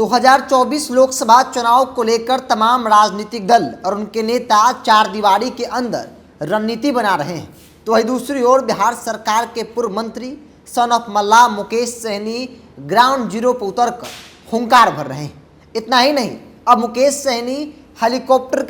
2024 लोकसभा चुनाव को लेकर तमाम राजनीतिक दल और उनके नेता चार दीवारी के अंदर रणनीति बना रहे हैं। तो वही दूसरी ओर बिहार सरकार के पूर्व मंत्री son of Mallah Mukesh Sahani ground zero पर उतरकर हुंकार भर रहे हैं। इतना ही नहीं, अब मुकेश सहनी हेलीकॉप्टर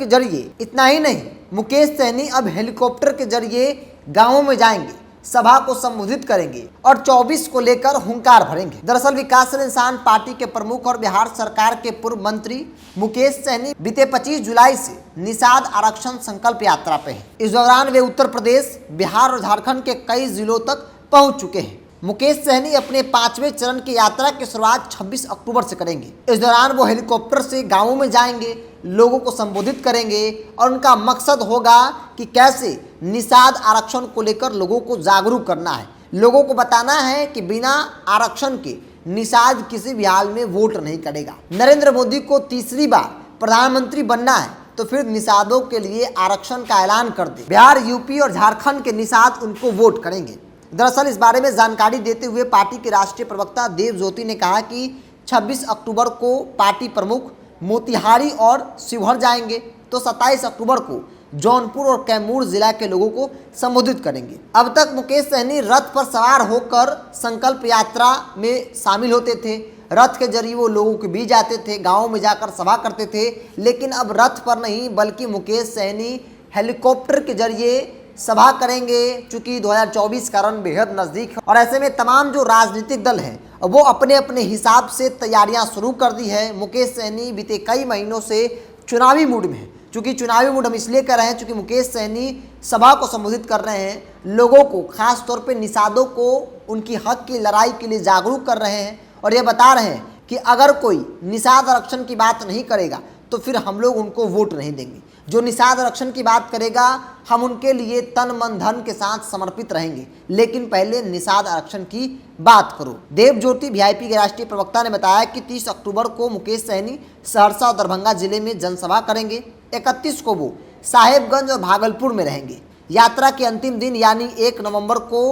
के जरिए गांवों में जाएंगे, सभा को संबोधित करेंगे और 24 को लेकर हुंकार भरेंगे। दरअसल विकासशील इंसान पार्टी के प्रमुख और बिहार सरकार के पूर्व मंत्री मुकेश सहनी बीते 25 जुलाई से निषाद आरक्षण संकल्प यात्रा पे हैं। इस दौरान वे उत्तर प्रदेश, बिहार और झारखंड के कई जिलों तक पहुंच चुके हैं। मुकेश सहनी अपने 5वें चरण की यात्रा की शुरुआत 26 अक्टूबर से करेंगे। इस दौरान वो हेलीकॉप्टर से गाँवों में जाएंगे, लोगों को संबोधित करेंगे और उनका मकसद होगा कि कैसे निषाद आरक्षण को लेकर लोगों को जागरूक करना है। लोगों को बताना है कि बिना आरक्षण के निषाद किसी भी हाल में वोट नहीं करेगा। नरेंद्र मोदी को तीसरी बार प्रधानमंत्री बनना है तो फिर निषादों के लिए आरक्षण का ऐलान कर दे। बिहार, यूपी और झारखंड के निषाद उनको वोट करेंगे। दरअसल इस बारे में जानकारी देते हुए पार्टी के राष्ट्रीय प्रवक्ता देव ज्योति ने कहा कि 26 अक्टूबर को पार्टी प्रमुख मोतिहारी और शिवहर जाएंगे तो 27 अक्टूबर को जौनपुर और कैमूर जिला के लोगों को संबोधित करेंगे। अब तक मुकेश सहनी रथ पर सवार होकर संकल्प यात्रा में शामिल होते थे। रथ के जरिए वो लोगों के बीच जाते थे, गाँव में जाकर सभा करते थे। लेकिन अब रथ पर नहीं बल्कि मुकेश सहनी हेलीकॉप्टर के जरिए सभा करेंगे। चूंकि 2024 का रन बेहद नजदीक है और ऐसे में तमाम जो राजनीतिक दल हैं वो अपने अपने हिसाब से तैयारियां शुरू कर दी है। मुकेश सहनी बीते कई महीनों से चुनावी मूड में है। चूंकि चुनावी मूड हम इसलिए कर रहे हैं चूंकि मुकेश सहनी सभा को संबोधित कर रहे हैं, लोगों को खास तौर पे निषादों को उनकी हक की लड़ाई के लिए जागरूक कर रहे हैं और ये बता रहे हैं कि अगर कोई निषाद आरक्षण की बात नहीं करेगा तो फिर हम लोग उनको वोट नहीं देंगे। जो निषाद आरक्षण की बात करेगा हम उनके लिए तन मन धन के साथ समर्पित रहेंगे, लेकिन पहले निषाद आरक्षण की बात करो। देव ज्योति वीआईपी के राष्ट्रीय प्रवक्ता ने बताया कि 30 अक्टूबर को मुकेश सहनी सहरसा और दरभंगा जिले में जनसभा करेंगे। 31 को वो साहेबगंज और भागलपुर में रहेंगे। यात्रा के अंतिम दिन यानी 1 नवंबर को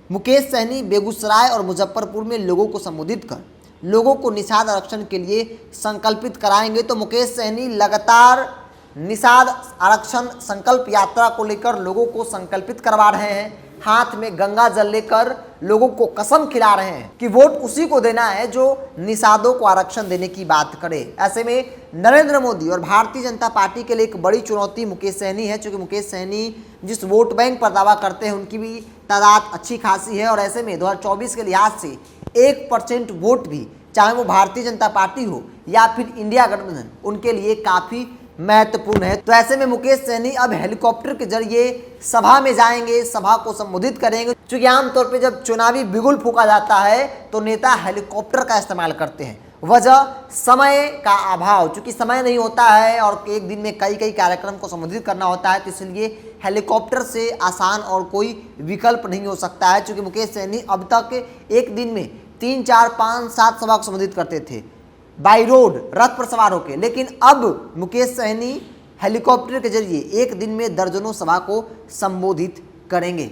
मुकेश सहनी बेगूसराय और मुजफ्फरपुर में लोगों को संबोधित कर लोगों को निषाद आरक्षण के लिए संकल्पित कराएंगे। तो मुकेश सहनी लगातार निषाद आरक्षण संकल्प यात्रा को लेकर लोगों को संकल्पित करवा रहे हैं। हाथ में गंगा जल लेकर लोगों को कसम खिला रहे हैं कि वोट उसी को देना है जो निषादों को आरक्षण देने की बात करे। ऐसे में नरेंद्र मोदी और भारतीय जनता पार्टी के लिए एक बड़ी चुनौती मुकेश सहनी है। क्योंकि मुकेश सहनी जिस वोट बैंक पर दावा करते हैं उनकी भी तादाद अच्छी खासी है और ऐसे में 2024 के लिहाज से 1% वोट भी, चाहे वो भारतीय जनता पार्टी हो या फिर इंडिया गठबंधन, उनके लिए काफ़ी महत्वपूर्ण है। तो ऐसे में मुकेश सहनी अब हेलीकॉप्टर के जरिए सभा में जाएंगे, सभा को संबोधित करेंगे। क्योंकि आमतौर पे जब चुनावी बिगुल फूका जाता है तो नेता हेलीकॉप्टर का इस्तेमाल करते हैं। वजह समय का अभाव, चूंकि समय नहीं होता है और एक दिन में कई कार्यक्रम को संबोधित करना होता है, तो इसलिए हेलीकॉप्टर से आसान और कोई विकल्प नहीं हो सकता है। चूंकि मुकेश सहनी अब तक एक दिन में 3, 4, 5, 7 सभा को संबोधित करते थे बाई रोड, रथ पर सवार होकर। लेकिन अब मुकेश सहनी हेलीकॉप्टर के जरिए एक दिन में दर्जनों सभा को संबोधित करेंगे।